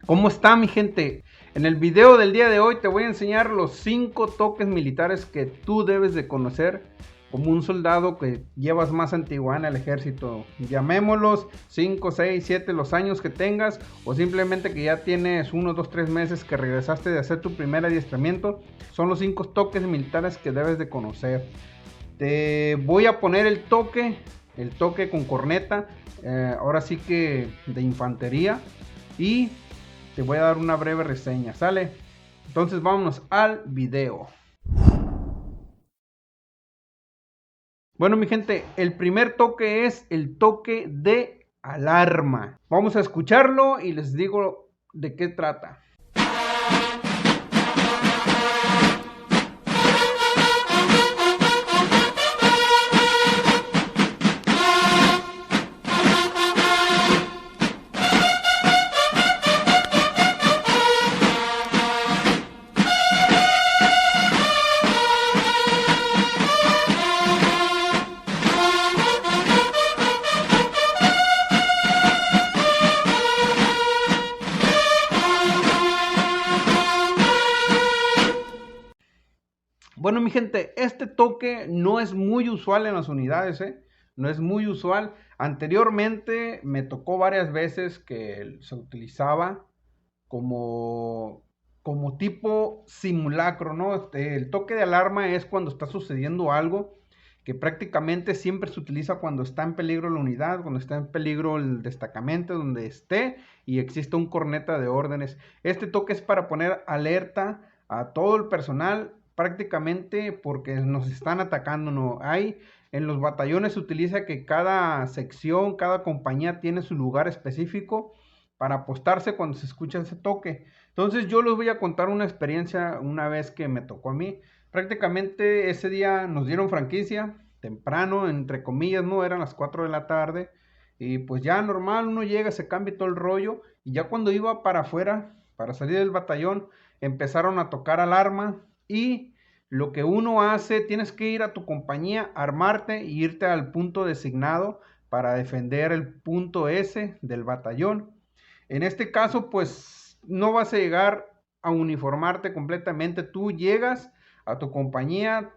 ¿Cómo está mi gente? En el video del día de hoy te voy a enseñar los 5 toques militares que tú debes de conocer como un soldado que llevas más antigüedad en el ejército. Llamémoslos 5, 6, 7 los años que tengas, o simplemente que ya tienes 1, 2, 3 meses que regresaste de hacer tu primer adiestramiento. Son los 5 toques militares que debes de conocer. Te voy a poner el toque con corneta, ahora sí que de infantería, y te voy a dar una breve reseña, ¿sale? Entonces vámonos al video. Bueno mi gente, el primer toque es el toque de alarma. Vamos a escucharlo y les digo de qué trata. Bueno mi gente, este toque no es muy usual en las unidades, no es muy usual. Anteriormente me tocó varias veces que se utilizaba como tipo simulacro, ¿no? El toque de alarma es cuando está sucediendo algo que prácticamente siempre se utiliza cuando está en peligro la unidad, cuando está en peligro el destacamento, donde esté y existe un corneta de órdenes. Este toque es para poner alerta a todo el personal, prácticamente porque nos están atacando, ¿no? Hay en los batallones se utiliza que cada sección, cada compañía tiene su lugar específico para apostarse cuando se escucha ese toque. Entonces yo les voy a contar una experiencia una vez que me tocó a mí. Prácticamente ese día nos dieron franquicia, temprano, entre comillas, no eran las 4 de la tarde. Y pues ya normal, uno llega, se cambia todo el rollo. Y ya cuando iba para afuera, para salir del batallón, empezaron a tocar alarma. Y lo que uno hace, tienes que ir a tu compañía, armarte e irte al punto designado para defender el punto S del batallón. En este caso, pues no vas a llegar a uniformarte completamente. Tú llegas a tu compañía,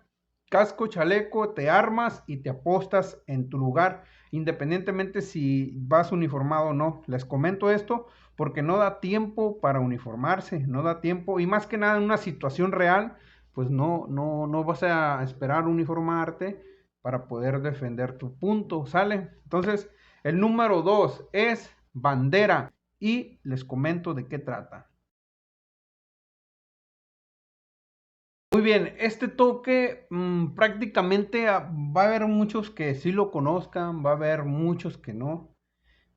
casco, chaleco, te armas y te apostas en tu lugar, independientemente si vas uniformado o no. Les comento esto porque no da tiempo para uniformarse, no da tiempo, y más que nada en una situación real, pues no vas a esperar uniformarte para poder defender tu punto, ¿sale? Entonces, el número 2 es bandera y les comento de qué trata. Muy bien, este toque prácticamente va a haber muchos que sí lo conozcan, va a haber muchos que no,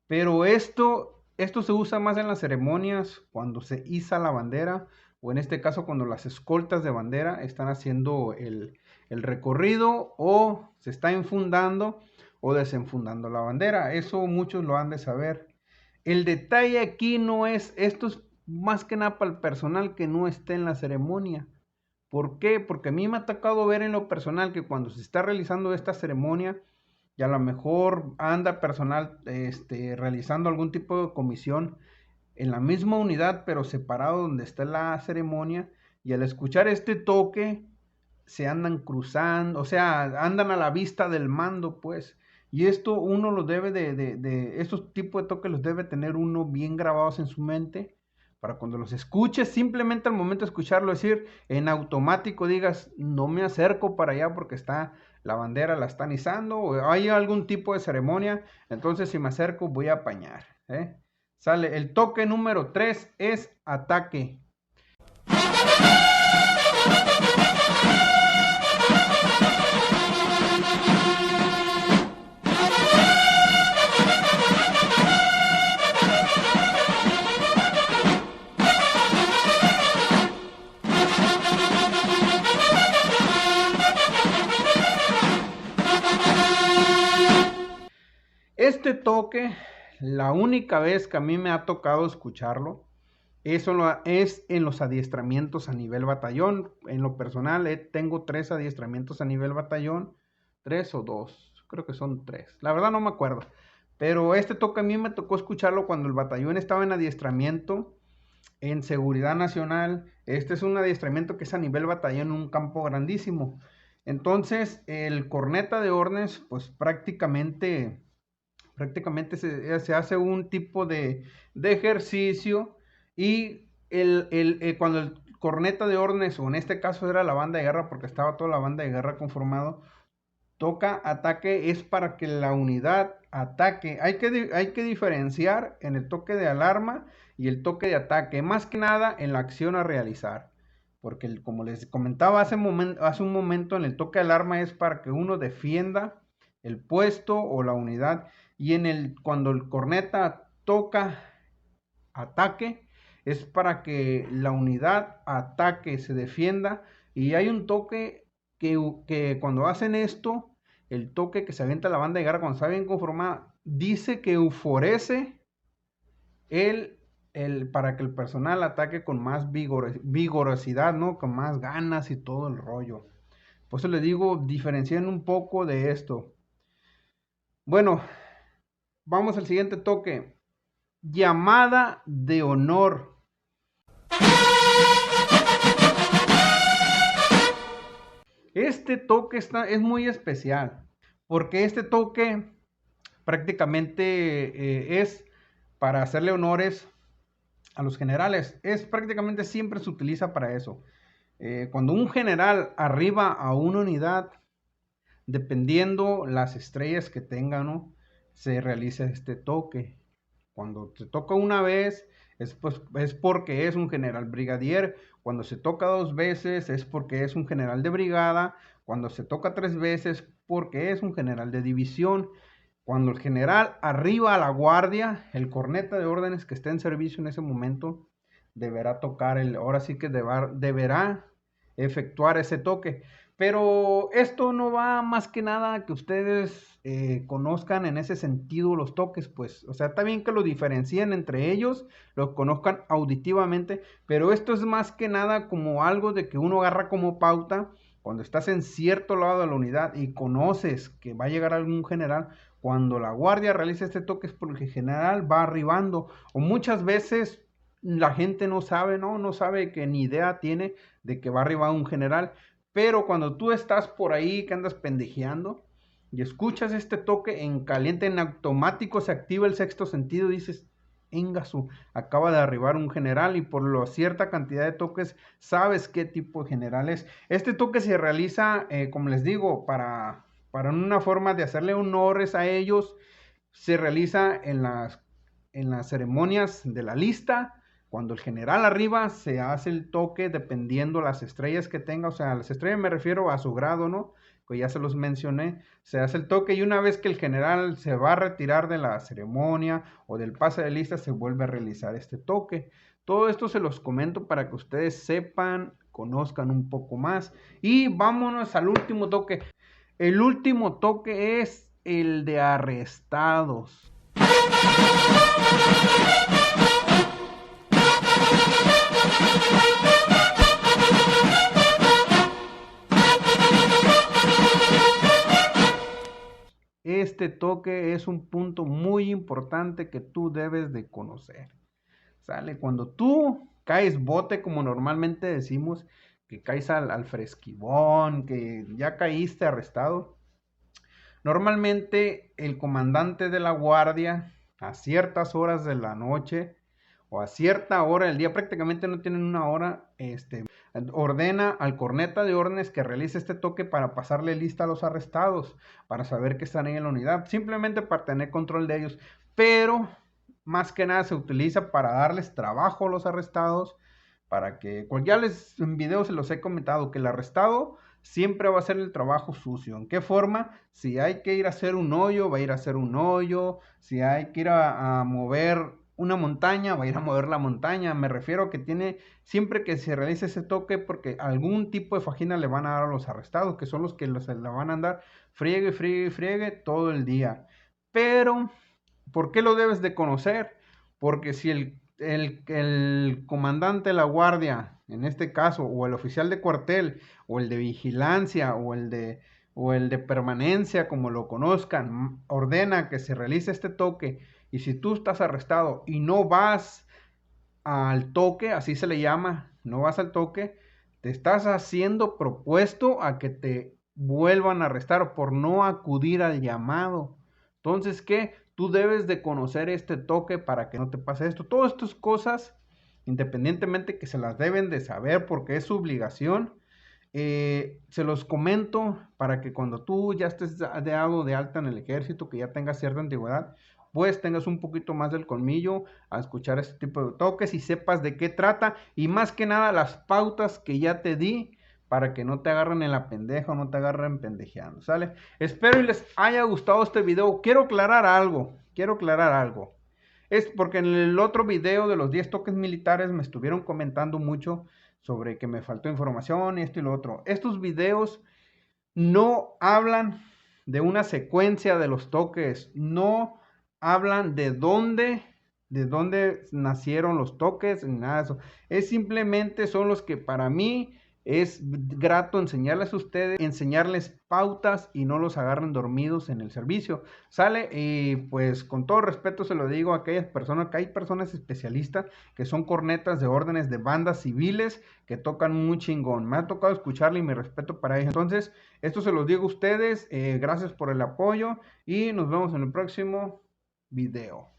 pero esto se usa más en las ceremonias cuando se iza la bandera, o en este caso cuando las escoltas de bandera están haciendo el recorrido o se está enfundando o desenfundando la bandera. Eso muchos lo han de saber. El detalle aquí no es, esto es más que nada para el personal que no esté en la ceremonia. ¿Por qué? Porque a mí me ha tocado ver en lo personal que cuando se está realizando esta ceremonia y a lo mejor anda personal realizando algún tipo de comisión en la misma unidad pero separado donde está la ceremonia, y al escuchar este toque se andan cruzando, o sea, andan a la vista del mando, pues. Y esto uno lo debe estos tipos de toques los debe tener uno bien grabados en su mente, para cuando los escuches, simplemente al momento de escucharlo decir, en automático digas, no me acerco para allá porque está la bandera, la están izando, o hay algún tipo de ceremonia, entonces si me acerco voy a apañar, ¿eh? Sale, el toque número 3 es ataque. Este toque, la única vez que a mí me ha tocado escucharlo, eso es en los adiestramientos a nivel batallón. En lo personal, tengo 3 adiestramientos a nivel batallón, 3 o 2, creo que son 3. La verdad no me acuerdo. Pero este toque a mí me tocó escucharlo cuando el batallón estaba en adiestramiento en seguridad nacional. Este es un adiestramiento que es a nivel batallón en un campo grandísimo. Entonces, el corneta de órdenes, pues prácticamente se hace un tipo de ejercicio y cuando el corneta de órdenes, o en este caso era la banda de guerra, porque estaba toda la banda de guerra conformado, toca ataque es para que la unidad ataque. Hay que diferenciar en el toque de alarma y el toque de ataque, más que nada en la acción a realizar. Porque como les comentaba hace un momento, en el toque de alarma es para que uno defienda el puesto o la unidad. Y cuando el corneta toca ataque, es para que la unidad ataque, se defienda. Y hay un toque que cuando hacen esto, el toque que se avienta la banda de guerra cuando está bien conformada, dice que euforece el, para que el personal ataque con más vigorosidad, ¿no? Con más ganas y todo el rollo. Por eso les digo, diferencien un poco de esto. Bueno, vamos al siguiente toque. Llamada de honor. Este toque es muy especial, porque este toque prácticamente es para hacerle honores a los generales. Prácticamente siempre se utiliza para eso. Cuando un general arriba a una unidad, dependiendo las estrellas que tenga, ¿no? Se realiza este toque. Cuando se toca una vez, es porque es un general brigadier. Cuando se toca 2 veces, es porque es un general de brigada. Cuando se toca 3 veces, porque es un general de división. Cuando el general arriba a la guardia, el corneta de órdenes que esté en servicio en ese momento, deberá tocar ahora sí que deberá efectuar ese toque. Pero esto no va más que nada a que ustedes conozcan en ese sentido los toques, pues, o sea, está bien que lo diferencien entre ellos, lo conozcan auditivamente, pero esto es más que nada como algo de que uno agarra como pauta cuando estás en cierto lado de la unidad y conoces que va a llegar algún general. Cuando la guardia realiza este toque es porque el general va arribando, o muchas veces la gente no sabe, no sabe, que ni idea tiene de que va a arribar un general. Pero cuando tú estás por ahí que andas pendejeando y escuchas este toque en caliente, en automático se activa el sexto sentido, dices, Engasu, acaba de arribar un general, y por cierta cantidad de toques sabes qué tipo de general es. Este toque se realiza, como les digo, para una forma de hacerle honores a ellos. Se realiza en las ceremonias de la lista. Cuando el general arriba, se hace el toque dependiendo las estrellas que tenga, o sea, las estrellas me refiero a su grado, ¿no? Que ya se los mencioné. Se hace el toque, y una vez que el general se va a retirar de la ceremonia o del pase de lista, se vuelve a realizar este toque. Todo esto se los comento para que ustedes sepan, conozcan un poco más. Y vámonos al último toque. El último toque es el de arrestados. Este toque es un punto muy importante que tú debes de conocer. ¿Sale? Cuando tú caes bote, como normalmente decimos, que caes al fresquibón, que ya caíste arrestado, normalmente el comandante de la guardia, a ciertas horas de la noche o a cierta hora del día, prácticamente no tienen una hora, ordena al corneta de órdenes que realice este toque para pasarle lista a los arrestados, para saber que están ahí en la unidad, simplemente para tener control de ellos. Pero más que nada se utiliza para darles trabajo a los arrestados, para que, ya en videos se los he comentado, que el arrestado siempre va a hacer el trabajo sucio. ¿En qué forma? Si hay que ir a hacer un hoyo, va a ir a hacer un hoyo. Si hay que ir a mover una montaña, va a ir a mover la montaña. Me refiero a que siempre que se realice ese toque, porque algún tipo de fajina le van a dar a los arrestados, que son los que la van a andar friegue, friegue, friegue todo el día. Pero, ¿por qué lo debes de conocer? Porque si el comandante de la guardia, en este caso, o el oficial de cuartel, o el de vigilancia, o el de permanencia, como lo conozcan, ordena que se realice este toque, y si tú estás arrestado y no vas al toque, así se le llama, no vas al toque, te estás haciendo propuesto a que te vuelvan a arrestar por no acudir al llamado. Entonces, ¿qué? Tú debes de conocer este toque para que no te pase esto. Todas estas cosas, independientemente que se las deben de saber porque es su obligación, se los comento para que cuando tú ya estés dado de alta en el ejército, que ya tengas cierta antigüedad, pues tengas un poquito más del colmillo a escuchar este tipo de toques y sepas de qué trata y más que nada las pautas que ya te di para que no te agarren en la pendeja o no te agarren pendejeando, ¿sale? Espero y les haya gustado este video. Quiero aclarar algo. Es porque en el otro video de los 10 toques militares me estuvieron comentando mucho sobre que me faltó información, esto y lo otro. Estos videos no hablan de una secuencia de los toques, no hablan de dónde nacieron los toques, ni nada de eso. Es simplemente son los que para mí es grato enseñarles a ustedes, enseñarles pautas y no los agarren dormidos en el servicio. Sale, y pues con todo respeto se lo digo a aquellas personas, que hay personas especialistas que son cornetas de órdenes de bandas civiles que tocan muy chingón. Me ha tocado escucharle y mi respeto para ellos. Entonces, esto se los digo a ustedes. Gracias por el apoyo y nos vemos en el próximo video.